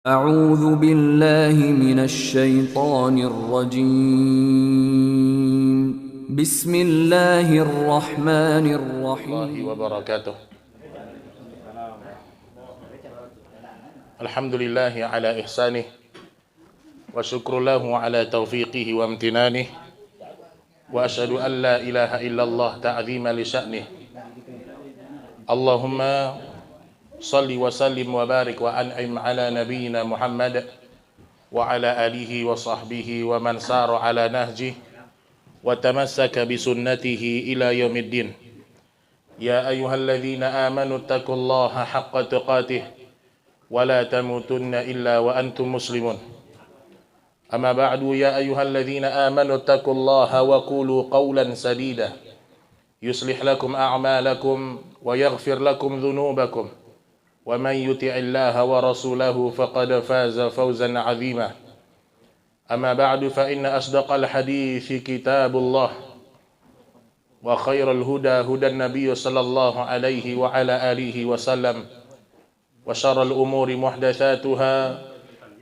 أعوذ بالله من الشيطان الرجيم بسم الله الرحمن الله الرحيم وبركاته. الحمد لله على إحسانه وشكر له على توفيقه وامتنانه وأشهد أن لا إله إلا الله تعظيما لشأنه. اللهم صل وسلم وبارك وأنعم على نبينا محمد وعلى آله وصحبه ومن سار على نهجه وتمسك بسنته إلى يوم الدين. يا أيها الذين آمنوا اتقوا الله حق تقاته ولا تموتن إلا وأنتم مسلمون. أما بعد يا أيها الذين آمنوا اتقوا الله وقولوا قولا سديدا يصلح لكم أعمالكم ويغفر لكم ذنوبكم ومن يطع الله ورسوله فقد فاز فوزا عظيما. أما بعد فإن أصدق الحديث كتاب الله وخير الهدى هدى النبي صلى الله عليه وعلى آله وسلم وشر الأمور محدثاتها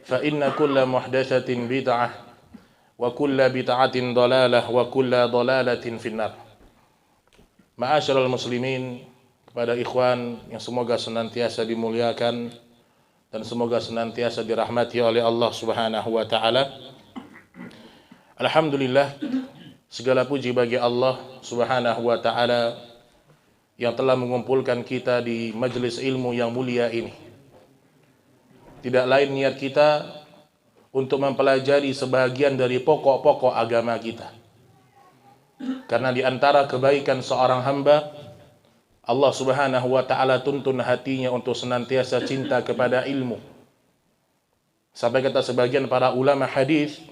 فإن كل محدثة بدعة وكل بدعة ضلالة وكل ضلالة في النار. Ma'asyiral muslimin, kepada ikhwan yang semoga senantiasa dimuliakan dan semoga senantiasa dirahmati oleh Allah Subhanahu wa taala. Alhamdulillah, segala puji bagi Allah Subhanahu wa taala yang telah mengumpulkan kita di majelis ilmu yang mulia ini. Tidak lain niat kita untuk mempelajari sebahagian dari pokok-pokok agama kita. Karena di antara kebaikan seorang hamba, Allah Subhanahu wa taala tuntun hatinya untuk senantiasa cinta kepada ilmu. Sampai kata sebagian para ulama hadis,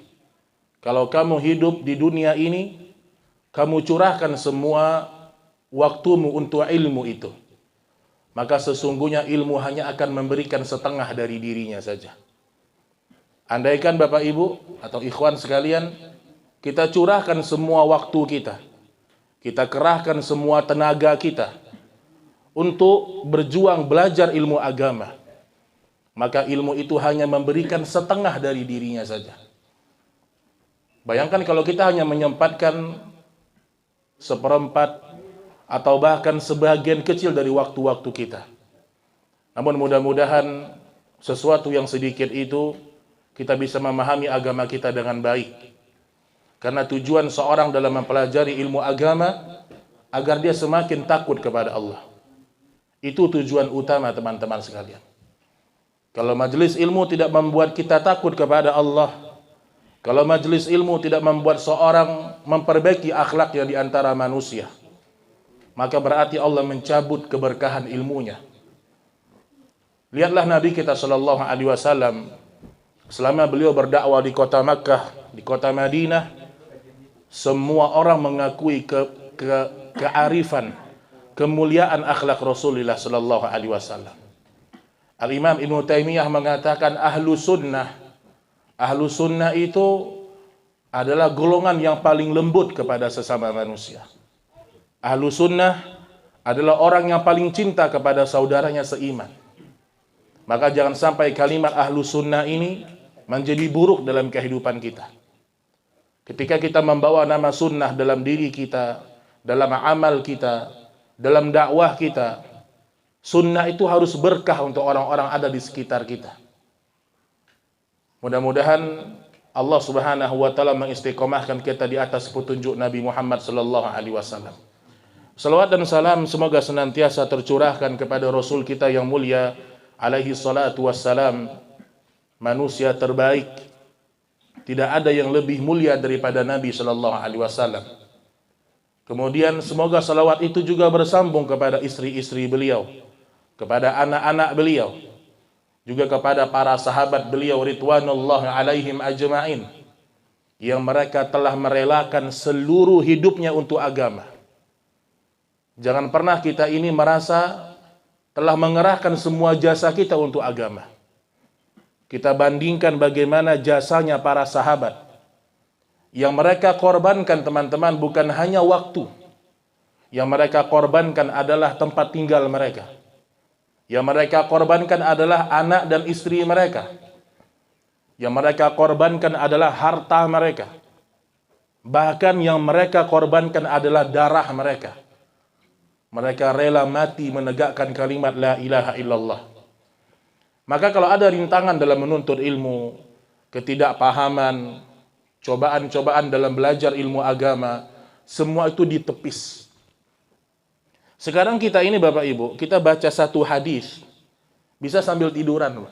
kalau kamu hidup di dunia ini, kamu curahkan semua waktumu untuk ilmu itu, maka sesungguhnya ilmu hanya akan memberikan setengah dari dirinya saja. Andaikan Bapak Ibu atau ikhwan sekalian, kita curahkan semua waktu kita kerahkan semua tenaga kita untuk berjuang belajar ilmu agama, maka ilmu itu hanya memberikan setengah dari dirinya saja. Bayangkan kalau kita hanya menyempatkan seperempat atau bahkan sebagian kecil dari waktu-waktu kita. Namun mudah-mudahan sesuatu yang sedikit itu kita bisa memahami agama kita dengan baik. Karena tujuan seorang dalam mempelajari ilmu agama agar dia semakin takut kepada Allah. Itu tujuan utama teman-teman sekalian. Kalau majelis ilmu tidak membuat kita takut kepada Allah, kalau majelis ilmu tidak membuat seorang memperbaiki akhlaknya di antara manusia, maka berarti Allah mencabut keberkahan ilmunya. Lihatlah Nabi kita sallallahu alaihi wasallam selama beliau berdakwah di kota Makkah, di kota Madinah, semua orang mengakui kearifan, kemuliaan akhlak Rasulullah sallallahu alaihi wasallam. Al-Imam Ibnu Taimiyah mengatakan ahlu sunnah itu adalah golongan yang paling lembut kepada sesama manusia. Ahlu sunnah adalah orang yang paling cinta kepada saudaranya seiman. Maka jangan sampai kalimat ahlu sunnah ini menjadi buruk dalam kehidupan kita. Ketika kita membawa nama sunnah dalam diri kita, dalam amal kita, dalam dakwah kita, sunnah itu harus berkah untuk orang-orang ada di sekitar kita. Mudah-mudahan Allah Subhanahu wa taala mengistiqomahkan kita di atas petunjuk Nabi Muhammad sallallahu alaihi wasallam. Salawat dan salam semoga senantiasa tercurahkan kepada Rasul kita yang mulia alaihi salatu wassalam, manusia terbaik. Tidak ada yang lebih mulia daripada Nabi sallallahu alaihi wasallam. Kemudian semoga salawat itu juga bersambung kepada istri-istri beliau, kepada anak-anak beliau, juga kepada para sahabat beliau ridwanullah alaihim ajma'in, yang mereka telah merelakan seluruh hidupnya untuk agama. Jangan pernah kita ini merasa telah mengerahkan semua jasa kita untuk agama. Kita bandingkan bagaimana jasanya para sahabat. Yang mereka korbankan teman-teman bukan hanya waktu. Yang mereka korbankan adalah tempat tinggal mereka. Yang mereka korbankan adalah anak dan istri mereka. Yang mereka korbankan adalah harta mereka. Bahkan yang mereka korbankan adalah darah mereka. Mereka rela mati menegakkan kalimat la ilaha illallah. Maka kalau ada rintangan dalam menuntut ilmu, ketidakpahaman, cobaan-cobaan dalam belajar ilmu agama, semua itu ditepis. Sekarang kita ini Bapak Ibu, kita baca satu hadis, bisa sambil tiduran.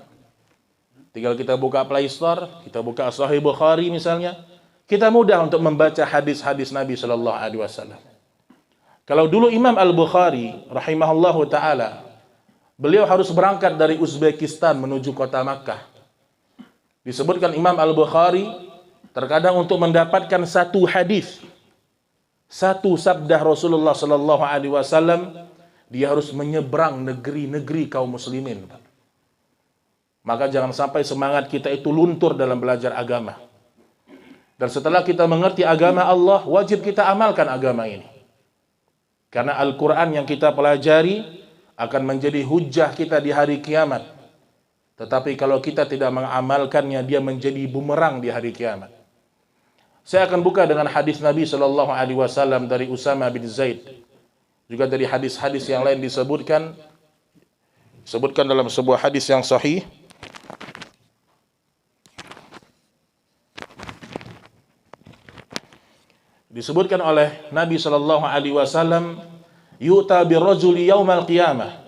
Tinggal kita buka Play Store, kita buka Sahih Bukhari misalnya, kita mudah untuk membaca hadis-hadis Nabi Shallallahu Alaihi Wasallam. Kalau dulu Imam Al-Bukhari, rahimahullahu ta'ala, beliau harus berangkat dari Uzbekistan menuju kota Makkah. Disebutkan Imam Al-Bukhari, terkadang untuk mendapatkan satu hadis, satu sabda Rasulullah Shallallahu Alaihi Wasallam, dia harus menyeberang negeri-negeri kaum muslimin. Maka jangan sampai semangat kita itu luntur dalam belajar agama. Dan setelah kita mengerti agama Allah, wajib kita amalkan agama ini. Karena Al-Quran yang kita pelajari akan menjadi hujjah kita di hari kiamat. Tetapi kalau kita tidak mengamalkannya, dia menjadi bumerang di hari kiamat. Saya akan buka dengan hadis Nabi Shallallahu Alaihi Wasallam dari Usama bin Zaid. Juga dari hadis-hadis yang lain disebutkan dalam sebuah hadis yang sahih. Disebutkan oleh Nabi Shallallahu Alaihi Wasallam, yu'ta birrajuli yaumal qiyamah.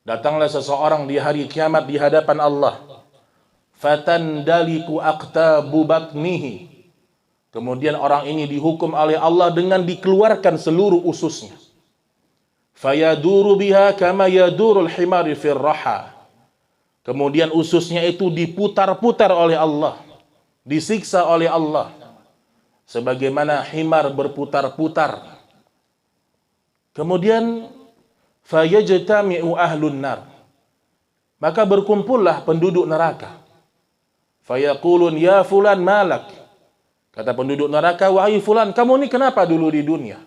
Datanglah seseorang di hari kiamat di hadapan Allah. Fatandaliku aqtabu batnihi. Kemudian orang ini dihukum oleh Allah dengan dikeluarkan seluruh ususnya. Fayaduru biha kama yadurul himari fir raha. Kemudian ususnya itu diputar-putar oleh Allah, disiksa oleh Allah, sebagaimana himar berputar-putar. Kemudian fayajtami'u ahlun nar. Maka berkumpullah penduduk neraka. Fayaqulun ya fulan malak. Kata penduduk neraka, wahai fulan, kamu ini kenapa dulu di dunia?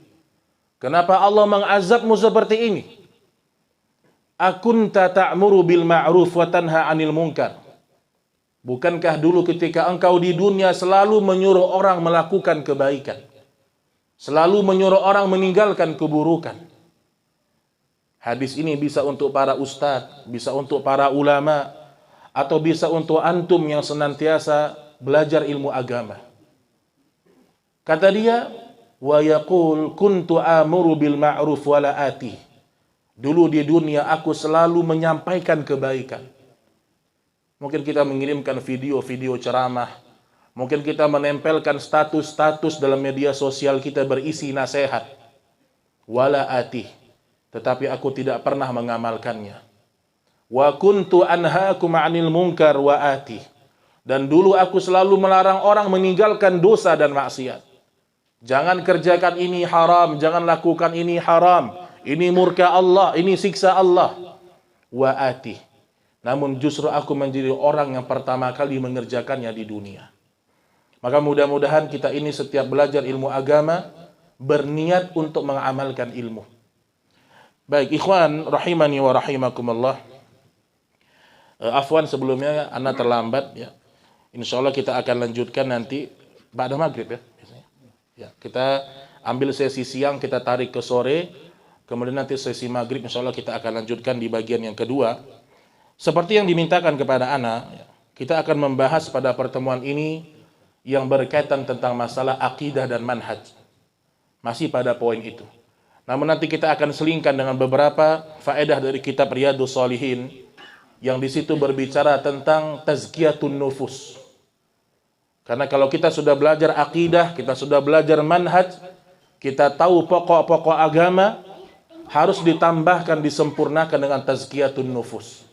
Kenapa Allah mengazabmu seperti ini? Akunta ta'muru bil ma'ruf wa tanha 'anil munkar. Bukankah dulu ketika engkau di dunia selalu menyuruh orang melakukan kebaikan, selalu menyuruh orang meninggalkan keburukan? Hadis ini bisa untuk para ustadz, bisa untuk para ulama, atau bisa untuk antum yang senantiasa belajar ilmu agama. Kata dia, wa yaqul kuntu amuru bil ma'ruf wa la ati. Dulu di dunia aku selalu menyampaikan kebaikan. Mungkin kita mengirimkan video-video ceramah, mungkin kita menempelkan status-status dalam media sosial kita berisi nasihat. Wala ati, tetapi aku tidak pernah mengamalkannya. Wa kuntu anhaakum 'anil munkar wa ati. Dan dulu aku selalu melarang orang meninggalkan dosa dan maksiat. Jangan kerjakan ini haram, jangan lakukan ini haram. Ini murka Allah, ini siksa Allah. Wa ati. Namun justru aku menjadi orang yang pertama kali mengerjakannya di dunia. Maka mudah-mudahan kita ini setiap belajar ilmu agama berniat untuk mengamalkan ilmu. Baik, ikhwan rahimani wa rahimakumullah. Afwan sebelumnya ana terlambat ya. Insyaallah kita akan lanjutkan nanti ba'da maghrib ya. Ya, kita ambil sesi siang, kita tarik ke sore, kemudian nanti sesi maghrib insyaallah kita akan lanjutkan di bagian yang kedua. Seperti yang dimintakan kepada ana, kita akan membahas pada pertemuan ini yang berkaitan tentang masalah akidah dan manhaj. Masih pada poin itu. Namun nanti kita akan selingkan dengan beberapa faedah dari kitab Riyadhus Shalihin yang di situ berbicara tentang tazkiyatun nufus. Karena kalau kita sudah belajar akidah, kita sudah belajar manhaj, kita tahu pokok-pokok agama, harus ditambahkan, disempurnakan dengan tazkiyatun nufus.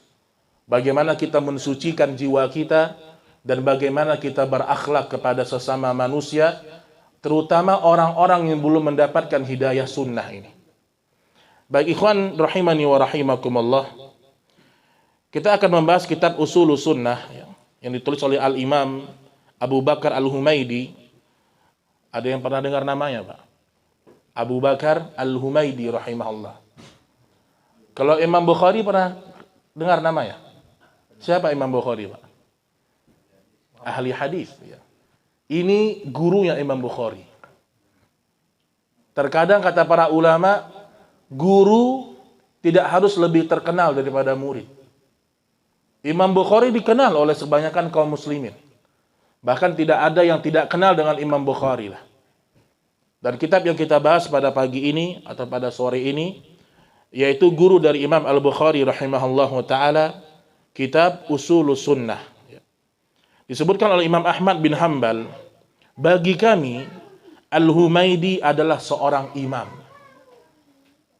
Bagaimana kita mensucikan jiwa kita, dan bagaimana kita berakhlak kepada sesama manusia, terutama orang-orang yang belum mendapatkan hidayah sunnah ini. Baik ikhwan rahimani wa rahimakumullah, kita akan membahas kitab Ushulus Sunnah yang ditulis oleh Al-Imam Abu Bakar Al-Humaidi. Ada yang pernah dengar namanya, Pak? Abu Bakar Al-Humaidi rahimahullah. Kalau Imam Bukhari pernah dengar namanya? Siapa Imam Bukhari, Pak? ahli hadis. Ya. Ini gurunya Imam Bukhari. Terkadang kata para ulama, guru tidak harus lebih terkenal daripada murid. Imam Bukhari dikenal oleh kebanyakan kaum muslimin. Bahkan tidak ada yang tidak kenal dengan Imam Bukhari lah. Dan kitab yang kita bahas pada pagi ini atau pada sore ini, yaitu guru dari Imam Al-Bukhari rahimahullahu ta'ala, kitab Usulus Sunnah. Disebutkan oleh Imam Ahmad bin Hanbal, bagi kami, Al-Humaidi adalah seorang imam.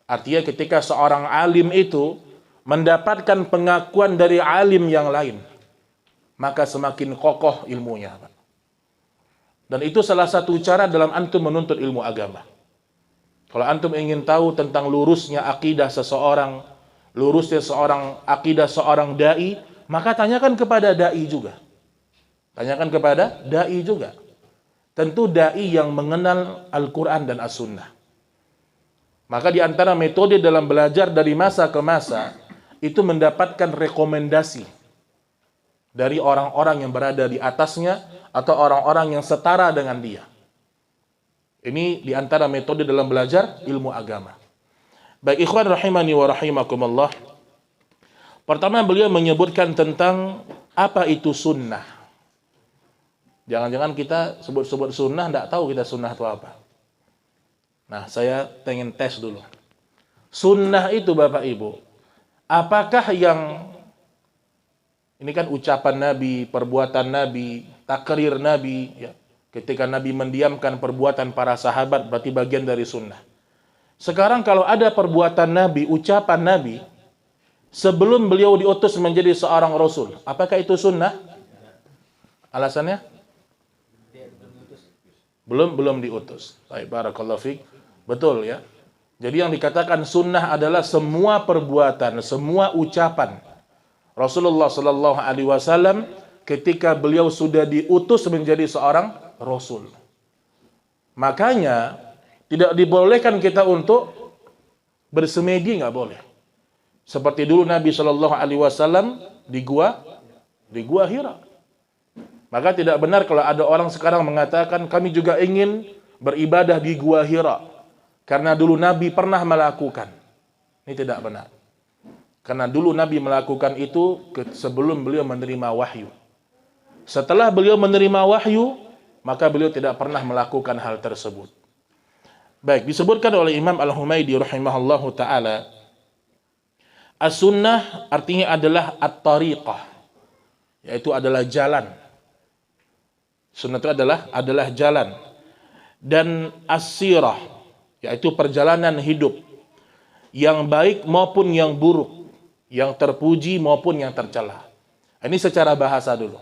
Artinya ketika seorang alim itu mendapatkan pengakuan dari alim yang lain, maka semakin kokoh ilmunya. Dan itu salah satu cara dalam antum menuntut ilmu agama. Kalau antum ingin tahu tentang lurusnya akidah seseorang, lurusnya akidah seorang dai, maka tanyakan kepada dai juga. Tanyakan kepada dai juga. Tentu dai yang mengenal Al-Quran dan As-Sunnah. Maka di antara metode dalam belajar dari masa ke masa, itu mendapatkan rekomendasi dari orang-orang yang berada di atasnya atau orang-orang yang setara dengan dia. Ini di antara metode dalam belajar ilmu agama. Baik ikhwan rahimani wa rahimakumullah. Pertama beliau menyebutkan tentang apa itu sunnah. Jangan-jangan kita sebut-sebut sunnah, tidak tahu kita sunnah itu apa. Nah, saya pengen tes dulu. Sunnah itu Bapak Ibu, apakah yang ini kan ucapan Nabi, perbuatan Nabi, takrir Nabi, ya. Ketika Nabi mendiamkan perbuatan para sahabat, berarti bagian dari sunnah. Sekarang kalau ada perbuatan Nabi, ucapan Nabi, sebelum beliau diutus menjadi seorang Rasul, apakah itu sunnah? Alasannya? Belum diutus. Baik, barakallahu fiik. Betul ya. Jadi yang dikatakan sunnah adalah semua perbuatan, semua ucapan Rasulullah Sallallahu Alaihi Wasallam ketika beliau sudah diutus menjadi seorang Rasul. Makanya tidak dibolehkan kita untuk bersemedi, nggak boleh. Seperti dulu Nabi Sallallahu Alaihi Wasallam di gua Hira. Maka tidak benar kalau ada orang sekarang mengatakan kami juga ingin beribadah di gua Hira karena dulu Nabi pernah melakukan. Ini tidak benar. Karena dulu Nabi melakukan itu sebelum beliau menerima wahyu. Setelah beliau menerima wahyu, maka beliau tidak pernah melakukan hal tersebut. Baik, disebutkan oleh Imam Al-Humaidi rahimahullahu ta'ala, as-sunnah artinya adalah at-tariqah, yaitu adalah jalan. Sunnah itu adalah jalan. Dan as-sirah, yaitu perjalanan hidup, yang baik maupun yang buruk, yang terpuji maupun yang tercela. Ini secara bahasa dulu.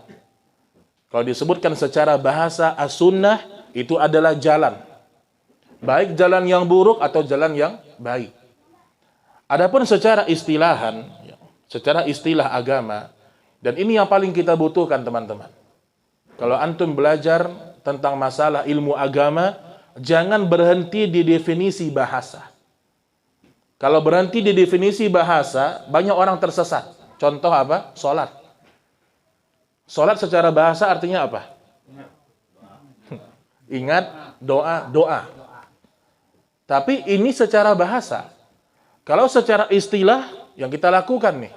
Kalau disebutkan secara bahasa, as-sunnah itu adalah jalan. Baik jalan yang buruk atau jalan yang baik. Adapun secara istilahan, secara istilah agama, dan ini yang paling kita butuhkan teman-teman. Kalau antum belajar tentang masalah ilmu agama, jangan berhenti di definisi bahasa. Kalau berhenti di definisi bahasa, banyak orang tersesat. Contoh apa? Salat. Salat secara bahasa artinya apa? Ingat, doa. Tapi ini secara bahasa. Kalau secara istilah, yang kita lakukan nih,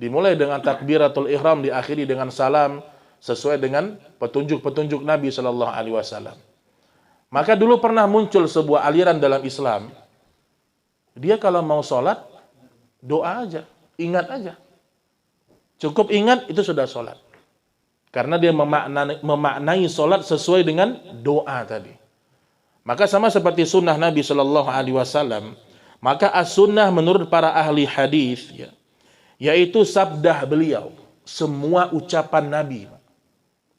dimulai dengan takbiratul ihram, diakhiri dengan salam, sesuai dengan petunjuk-petunjuk Nabi Sallallahu Alaihi Wasallam. Maka dulu pernah muncul sebuah aliran dalam Islam. Dia kalau mau sholat, doa aja, ingat aja. Cukup ingat, itu sudah sholat. Karena dia memaknai sholat sesuai dengan doa tadi. Maka sama seperti sunnah Nabi Sallallahu Alaihi Wasallam, maka as-sunnah menurut para ahli hadis, yaitu sabda beliau, semua ucapan Nabi,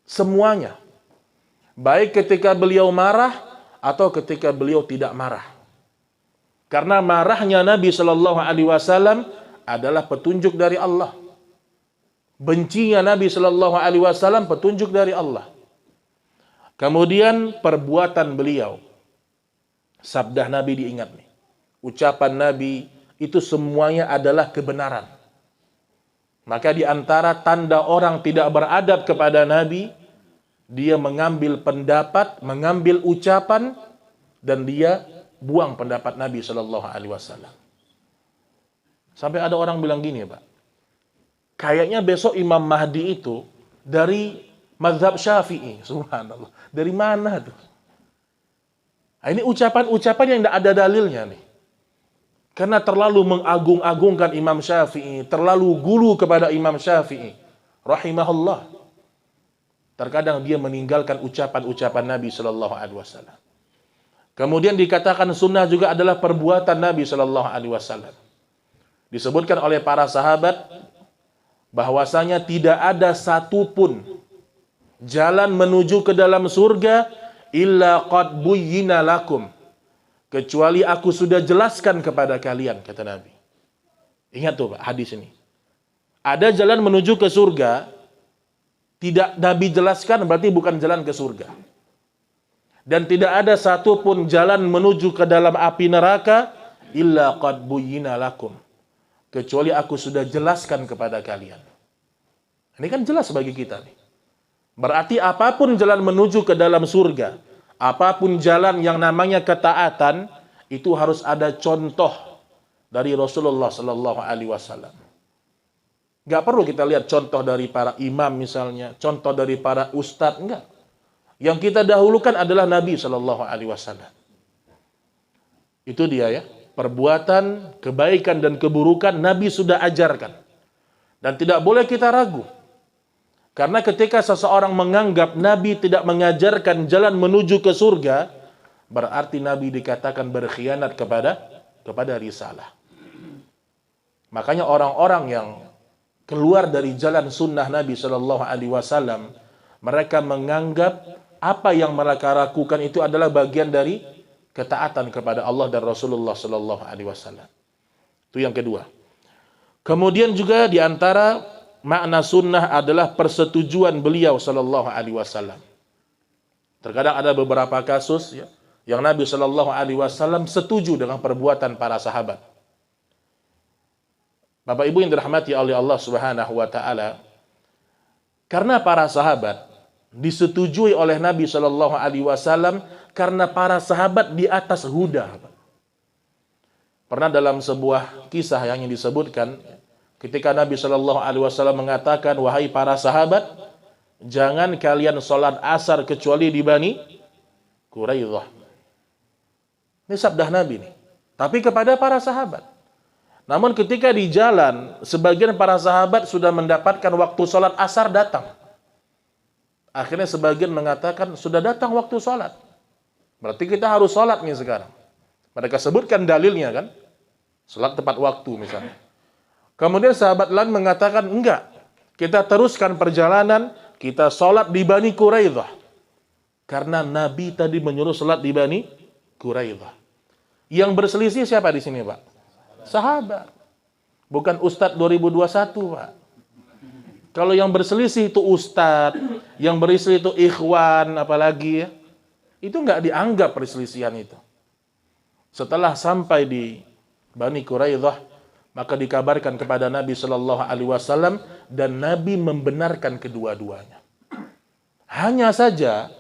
semuanya. Baik ketika beliau marah, atau ketika beliau tidak marah. Karena marahnya Nabi Shallallahu Alaihi Wasallam adalah petunjuk dari Allah. Bencinya Nabi Shallallahu Alaihi Wasallam petunjuk dari Allah. Kemudian perbuatan beliau, sabda Nabi diingat nih. Ucapan Nabi itu semuanya adalah kebenaran. Maka di antara tanda orang tidak beradab kepada Nabi Dia mengambil pendapat, mengambil ucapan, dan dia buang pendapat Nabi Shallallahu Alaihi Wasallam. Sampai ada orang bilang gini, Pak, kayaknya besok Imam Mahdi itu dari mazhab Syafi'i. Subhanallah. Dari mana tuh? Nah, ini ucapan-ucapan yang tidak ada dalilnya nih. Karena terlalu mengagung-agungkan Imam Syafi'i, terlalu gulu kepada Imam Syafi'i, rahimahullah. Terkadang dia meninggalkan ucapan-ucapan Nabi Shallallahu Alaihi Wasallam. Kemudian dikatakan sunnah juga adalah perbuatan Nabi Shallallahu Alaihi Wasallam. Disebutkan oleh para sahabat bahwasanya tidak ada satupun jalan menuju ke dalam surga illa qad buyyina lakum, kecuali aku sudah jelaskan kepada kalian, kata Nabi. Ingat tuh Pak, hadis ini. Ada jalan menuju ke surga, tidak Nabi jelaskan berarti bukan jalan ke surga. Dan tidak ada satupun jalan menuju ke dalam api neraka illa qad buyyina lakum, kecuali aku sudah jelaskan kepada kalian. Ini kan jelas bagi kita nih. Berarti apapun jalan menuju ke dalam surga, apapun jalan yang namanya ketaatan, itu harus ada contoh dari Rasulullah Sallallahu Alaihi Wasallam. Gak perlu kita lihat contoh dari para imam misalnya, contoh dari para ustadz, enggak. Yang kita dahulukan adalah Nabi Sallallahu Alaihi Wasallam. Itu dia ya, perbuatan, kebaikan dan keburukan Nabi sudah ajarkan. Dan tidak boleh kita ragu. Karena ketika seseorang menganggap Nabi tidak mengajarkan jalan menuju ke surga, berarti Nabi dikatakan berkhianat kepada risalah. Makanya orang-orang yang keluar dari jalan sunnah Nabi Shallallahu Alaihi Wasallam, mereka menganggap apa yang mereka lakukan itu adalah bagian dari ketaatan kepada Allah dan Rasulullah Shallallahu Alaihi Wasallam. Itu yang kedua. Kemudian juga diantara makna sunnah adalah persetujuan beliau Shallallahu Alaihi Wasallam. Terkadang ada beberapa kasus ya, yang Nabi Shallallahu Alaihi Wasallam setuju dengan perbuatan para sahabat. Bapak Ibu yang dirahmati oleh Allah Subhanahu wa taala, karena para sahabat disetujui oleh Nabi Shallallahu Alaihi Wasallam karena para sahabat di atas huda. Pernah dalam sebuah kisah yang disebutkan, ketika Nabi Shallallahu Alaihi Wasallam mengatakan, wahai para sahabat, jangan kalian sholat asar kecuali di Bani Quraidah. Ini sabda Nabi nih, tapi kepada para sahabat. Namun ketika di jalan, sebagian para sahabat sudah mendapatkan waktu sholat asar datang. Akhirnya sebagian mengatakan, sudah datang waktu sholat, berarti kita harus sholat nih sekarang. Mereka sebutkan dalilnya kan, sholat tepat waktu misalnya. Kemudian sahabat lain mengatakan, enggak, kita teruskan perjalanan, kita sholat di Bani Quraidah. Karena Nabi tadi menyuruh sholat di Bani Quraidah. Yang berselisih siapa di sini Pak? Sahabat. Bukan Ustadz 2021 Pak. Kalau yang berselisih itu Ustadz, yang berselisih itu ikhwan, apalagi ya, itu enggak dianggap perselisihan itu. Setelah sampai di Bani Quraidah, maka dikabarkan kepada Nabi Shallallahu Alaihi Wasallam dan Nabi membenarkan kedua-duanya. Hanya saja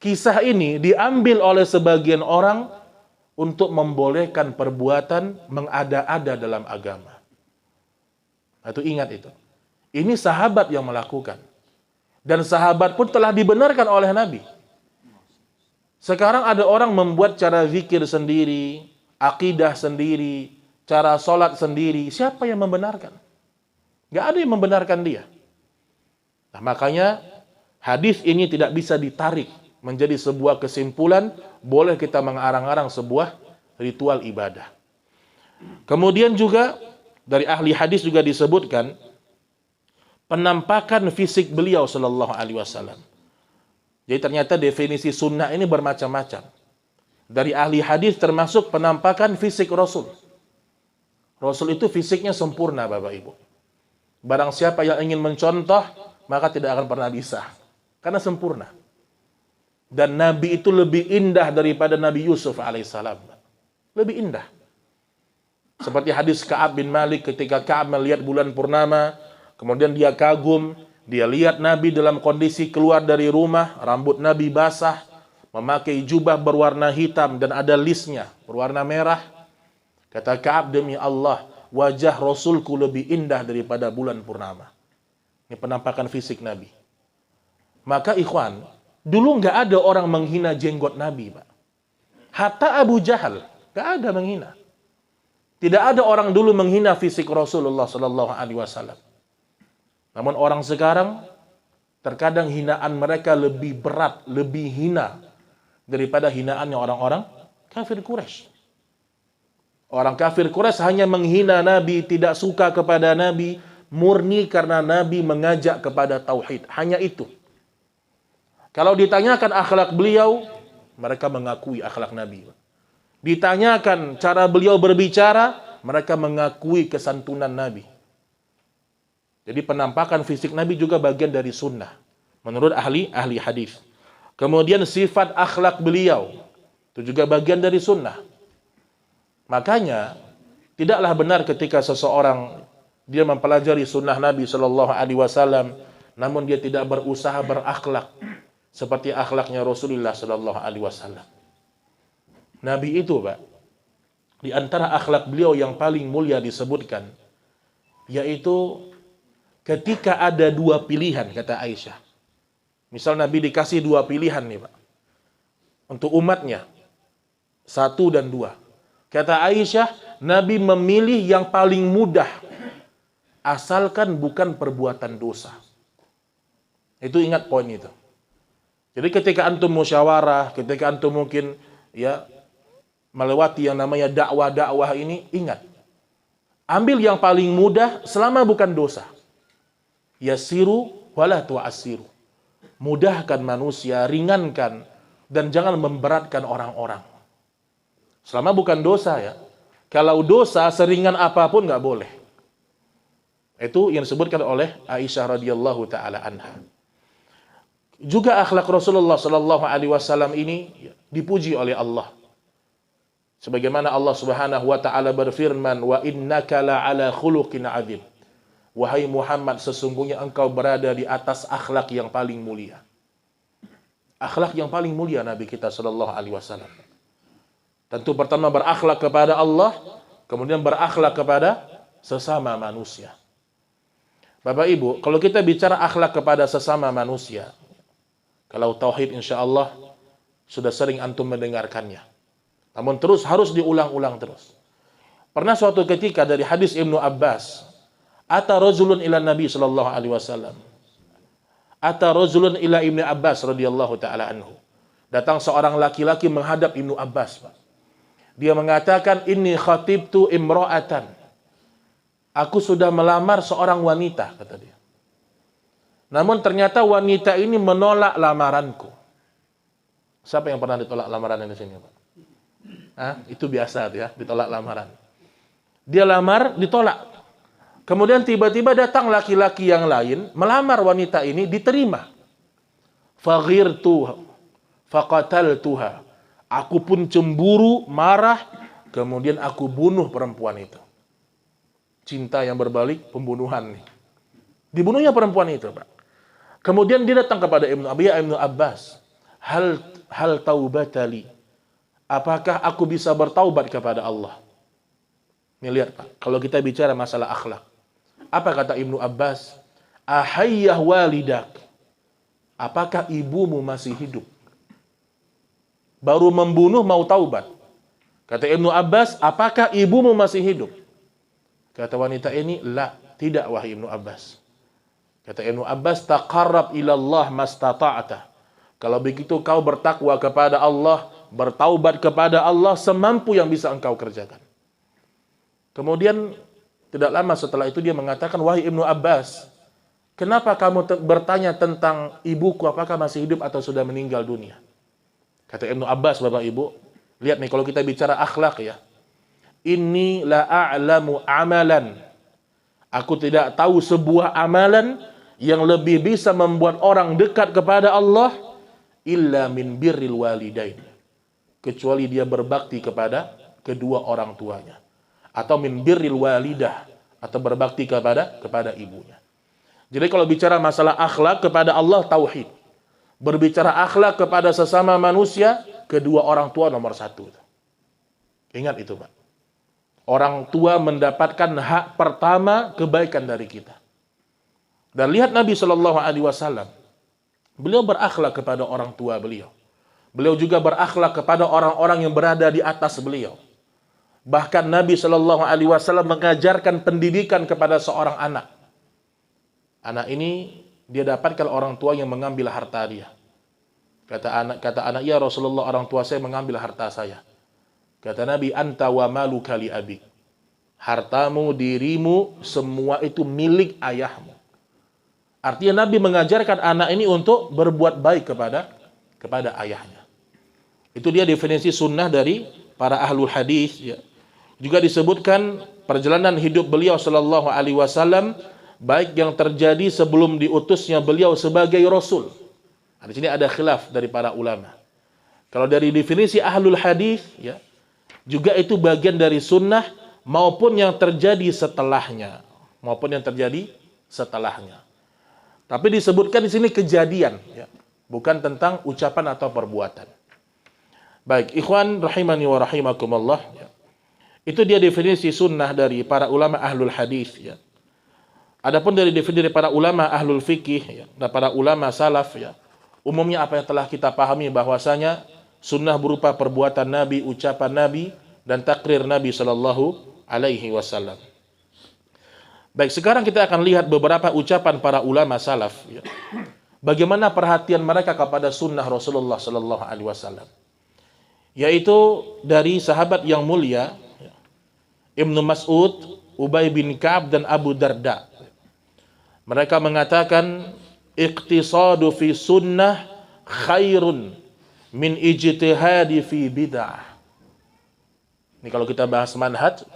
kisah ini diambil oleh sebagian orang untuk membolehkan perbuatan mengada-ada dalam agama. Itu ingat itu. Ini sahabat yang melakukan. Dan sahabat pun telah dibenarkan oleh Nabi. Sekarang ada orang membuat cara zikir sendiri, akidah sendiri, cara sholat sendiri. Siapa yang membenarkan? Gak ada yang membenarkan dia. Nah, makanya hadis ini tidak bisa ditarik menjadi sebuah kesimpulan, boleh kita mengarang-arang sebuah ritual ibadah. Kemudian juga dari ahli hadis juga disebutkan penampakan fisik beliau Sallallahu Alaihi Wasallam. Jadi ternyata definisi sunnah ini bermacam-macam. Dari ahli hadis termasuk penampakan fisik Rasul. Rasul itu fisiknya sempurna Bapak Ibu. Barang siapa yang ingin mencontoh, maka tidak akan pernah bisa. Karena sempurna. Dan Nabi itu lebih indah daripada Nabi Yusuf alaihissalam. Lebih indah. Seperti hadis Ka'ab bin Malik ketika Ka'ab melihat bulan purnama, kemudian dia kagum, Dia lihat Nabi dalam kondisi keluar dari rumah, rambut Nabi basah, memakai jubah berwarna hitam dan ada lisnya berwarna merah. Kata Ka'ab, demi Allah, wajah Rasulku lebih indah daripada bulan purnama. Ini penampakan fisik Nabi. Maka ikhwan, dulu nggak ada orang menghina jenggot Nabi, Pak. Hatta Abu Jahal nggak ada menghina. Tidak ada orang dulu menghina fisik Rasulullah Sallallahu Alaihi Wasallam. Namun orang sekarang terkadang hinaan mereka lebih berat, lebih hina daripada hinaannya orang-orang kafir Quraisy. Orang kafir Quraisy hanya menghina Nabi, tidak suka kepada Nabi, murni karena Nabi mengajak kepada tauhid. Hanya itu. Kalau ditanyakan akhlak beliau, mereka mengakui akhlak Nabi. Ditanyakan cara beliau berbicara, mereka mengakui kesantunan Nabi. Jadi penampakan fisik Nabi juga bagian dari sunnah, menurut ahli hadis. Kemudian sifat akhlak beliau, itu juga bagian dari sunnah. Makanya, tidaklah benar ketika seseorang dia mempelajari sunnah Nabi Shallallahu Alaihi Wasallam, namun dia tidak berusaha berakhlak seperti akhlaknya Rasulullah Shallallahu Alaihi Wasallam. Nabi itu, Pak, di antara akhlak beliau yang paling mulia disebutkan, yaitu ketika ada dua pilihan, kata Aisyah. Misal Nabi dikasih dua pilihan nih, Pak, untuk umatnya, 1 dan 2. Kata Aisyah, Nabi memilih yang paling mudah, asalkan bukan perbuatan dosa. Itu ingat poin itu. Jadi ketika antum musyawarah, ketika antum mungkin ya melewati yang namanya dakwah-dakwah ini, ingat, ambil yang paling mudah selama bukan dosa. Yasiru wala tu'asiru. Mudahkan manusia, ringankan, dan jangan memberatkan orang-orang. Selama bukan dosa ya. Kalau dosa seringan apapun nggak boleh. Itu yang disebutkan oleh Aisyah radhiyallahu taala anha. Juga akhlak Rasulullah sallallahu alaihi wasallam ini dipuji oleh Allah. Sebagaimana Allah Subhanahu wa taala berfirman, "Wa innaka la'ala khuluqin 'adzim." Wahai Muhammad, sesungguhnya engkau berada di atas akhlak yang paling mulia. Akhlak yang paling mulia Nabi kita sallallahu alaihi wasallam. Tentu pertama berakhlak kepada Allah, kemudian berakhlak kepada sesama manusia. Bapak Ibu, kalau kita bicara akhlak kepada sesama manusia, kalau tauhid insyaallah sudah sering antum mendengarkannya. Namun terus harus diulang-ulang terus. Pernah suatu ketika dari hadis Ibnu Abbas, ata rajulun ila Nabi sallallahu alaihi wasallam. Ata rajulun ila Ibnu Abbas radhiyallahu taala anhu. Datang seorang laki-laki menghadap Ibnu Abbas, Pak. Dia mengatakan, "Inni khatibtu imra'atan." Aku sudah melamar seorang wanita, kata dia. Namun ternyata wanita ini menolak lamaranku. Siapa yang pernah ditolak lamaran di sini, Pak? Itu biasa ya, ditolak lamaran. Dia lamar, ditolak. Kemudian tiba-tiba datang laki-laki yang lain, melamar wanita ini, diterima. Faghirtu, faqataltuha. Aku pun cemburu, marah, kemudian aku bunuh perempuan itu. Cinta yang berbalik, pembunuhan nih. Dibunuhnya perempuan itu, Pak. Kemudian dia datang kepada Ibnu Abbas. Hal taubatali. Apakah aku bisa bertaubat kepada Allah? Nih lihat, Pak, kalau kita bicara masalah akhlak. Apa kata Ibnu Abbas? Ahayyah walidak. Apakah ibumu masih hidup? Baru membunuh mau taubat. Kata Ibnu Abbas, apakah ibumu masih hidup? Kata wanita ini, la, tidak wahai Ibnu Abbas. Kata Ibnu Abbas, taqarrab ilallah mastata'ata. Kalau begitu kau bertakwa kepada Allah, bertaubat kepada Allah semampu yang bisa engkau kerjakan. Kemudian tidak lama setelah itu dia mengatakan, wahai Ibnu Abbas, kenapa kamu bertanya tentang ibuku, apakah masih hidup atau sudah meninggal dunia? Kata Ibnu Abbas, Bapak Ibu, lihat nih kalau kita bicara akhlak ya. Inni la a'lamu amalan. Aku tidak tahu sebuah amalan yang lebih bisa membuat orang dekat kepada Allah illa min birril walidain. Kecuali dia berbakti kepada kedua orang tuanya. Atau min birril walidah, atau berbakti kepada ibunya. Jadi kalau bicara masalah akhlak kepada Allah, tauhid. Berbicara akhlak kepada sesama manusia, kedua orang tua nomor satu. Ingat itu, Pak. Orang tua mendapatkan hak pertama kebaikan dari kita. Dan lihat Nabi Shallallahu Alaihi Wasallam, beliau berakhlak kepada orang tua beliau. Beliau juga berakhlak kepada orang-orang yang berada di atas beliau. Bahkan Nabi Shallallahu Alaihi Wasallam mengajarkan pendidikan kepada seorang anak. Anak ini dia dapatkan orang tua yang mengambil harta dia. Kata anak, ya Rasulullah, orang tua saya mengambil harta saya. Kata Nabi, anta wa maluka li abik. Hartamu, dirimu, semua itu milik ayahmu. Artinya Nabi mengajarkan anak ini untuk berbuat baik kepada ayahnya. Itu dia definisi sunnah dari para ahlul hadis. Ya. Juga disebutkan perjalanan hidup beliau Sallallahu Alaihi Wasallam, baik yang terjadi sebelum diutusnya beliau sebagai Rasul. Di sini ada khilaf dari para ulama. Kalau dari definisi ahlul hadis, ya, juga itu bagian dari sunnah maupun yang terjadi setelahnya, Tapi disebutkan di sini kejadian, ya, bukan tentang ucapan atau perbuatan. Baik, ikhwan rahimani wa rahimakumullah. Ya. Itu dia definisi sunnah dari para ulama ahlul hadis. Ya. Adapun dari definisi para ulama ahlul fikih, ya, dan para ulama salaf, ya, umumnya apa yang telah kita pahami bahwasanya sunnah berupa perbuatan Nabi, ucapan Nabi, dan takrir Nabi Sallallahu Alaihi Wasallam. Baik, sekarang kita akan lihat beberapa ucapan para ulama salaf. Ya. Bagaimana perhatian mereka kepada sunnah Rasulullah Sallallahu Alaihi Wasallam. Yaitu dari sahabat yang mulia, ya, Ibnu Mas'ud, Ubay bin Ka'ab, dan Abu Darda. Mereka mengatakan, iqtisadu fi sunnah khairun min ijtihadi fi bid'ah. Ini kalau kita bahas manhaj,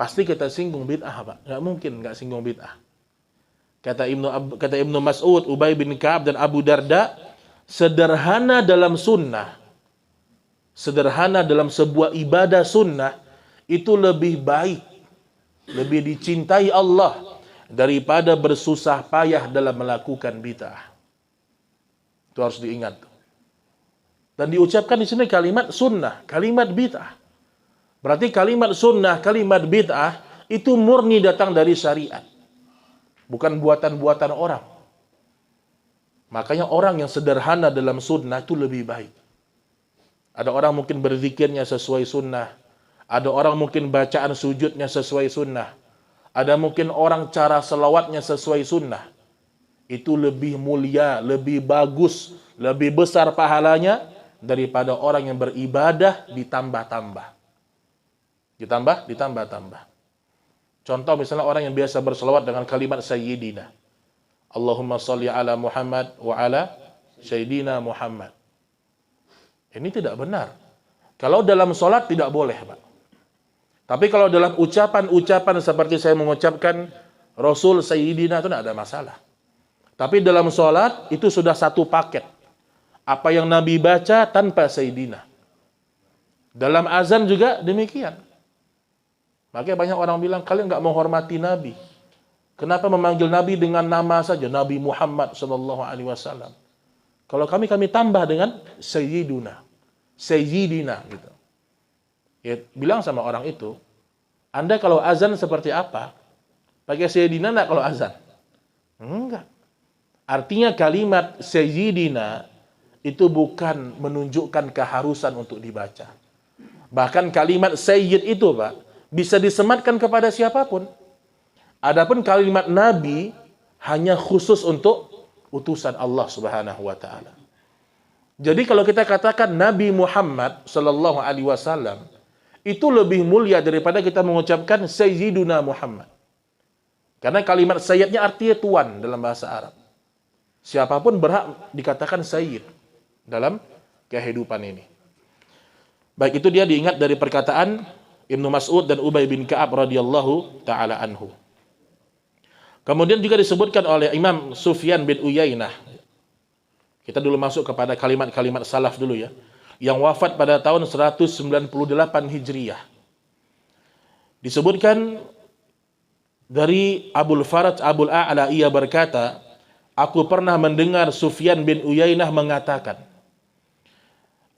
pasti kita singgung bid'ah, Pak. Nggak mungkin nggak singgung bid'ah. Kata Ibnu Mas'ud, Ubay bin Ka'ab, dan Abu Darda, sederhana dalam sunnah, sederhana dalam sebuah ibadah sunnah, itu lebih baik, lebih dicintai Allah daripada bersusah payah dalam melakukan bid'ah. Itu harus diingat. Dan diucapkan di sini kalimat sunnah, kalimat bid'ah. Berarti kalimat sunnah, kalimat bid'ah itu murni datang dari syariat. Bukan buatan-buatan orang. Makanya orang yang sederhana dalam sunnah itu lebih baik. Ada orang mungkin berzikirnya sesuai sunnah. Ada orang mungkin bacaan sujudnya sesuai sunnah. Ada mungkin orang cara selawatnya sesuai sunnah. Itu lebih mulia, lebih bagus, lebih besar pahalanya daripada orang yang beribadah ditambah-tambah. Ditambah-tambah. Contoh misalnya orang yang biasa berselawat dengan kalimat Sayyidina. Allahumma salli ala Muhammad wa ala Sayyidina Muhammad. Ini tidak benar. Kalau dalam sholat tidak boleh, Pak. Tapi kalau dalam ucapan-ucapan seperti saya mengucapkan Rasul Sayyidina itu tidak ada masalah. Tapi dalam sholat itu sudah satu paket. Apa yang Nabi baca tanpa Sayyidina. Dalam azan juga demikian. Makanya banyak orang bilang, kalian nggak menghormati Nabi. Kenapa memanggil Nabi dengan nama saja? Nabi Muhammad SAW. Kalau kami tambah dengan Sayyiduna. Sayyidina. Gitu. Ya, bilang sama orang itu, Anda kalau azan seperti apa? Pakai Sayyidina enggak kalau azan? Enggak. Artinya kalimat Sayyidina itu bukan menunjukkan keharusan untuk dibaca. Bahkan kalimat Sayyid itu, Pak, bisa disematkan kepada siapapun. Adapun kalimat Nabi hanya khusus untuk utusan Allah Subhanahu wa taala. Jadi kalau kita katakan Nabi Muhammad sallallahu alaihi wasallam itu lebih mulia daripada kita mengucapkan Sayyiduna Muhammad. Karena kalimat sayyidnya artinya tuan dalam bahasa Arab. Siapapun berhak dikatakan sayyid dalam kehidupan ini. Baik, itu dia diingat dari perkataan Ibnu Mas'ud dan Ubay bin Ka'ab radhiyallahu taala anhu. Kemudian juga disebutkan oleh Imam Sufyan bin Uyainah. Kita dulu masuk kepada kalimat-kalimat salaf dulu ya. Yang wafat pada tahun 198 Hijriyah. Disebutkan Dari Abul Faraj Abul A'la, ia berkata, aku pernah mendengar Sufyan bin Uyainah mengatakan,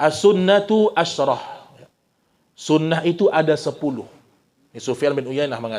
as-sunnatu asyrah. Sunnah itu ada 10. Sufyan bin Uyainah mengatakan.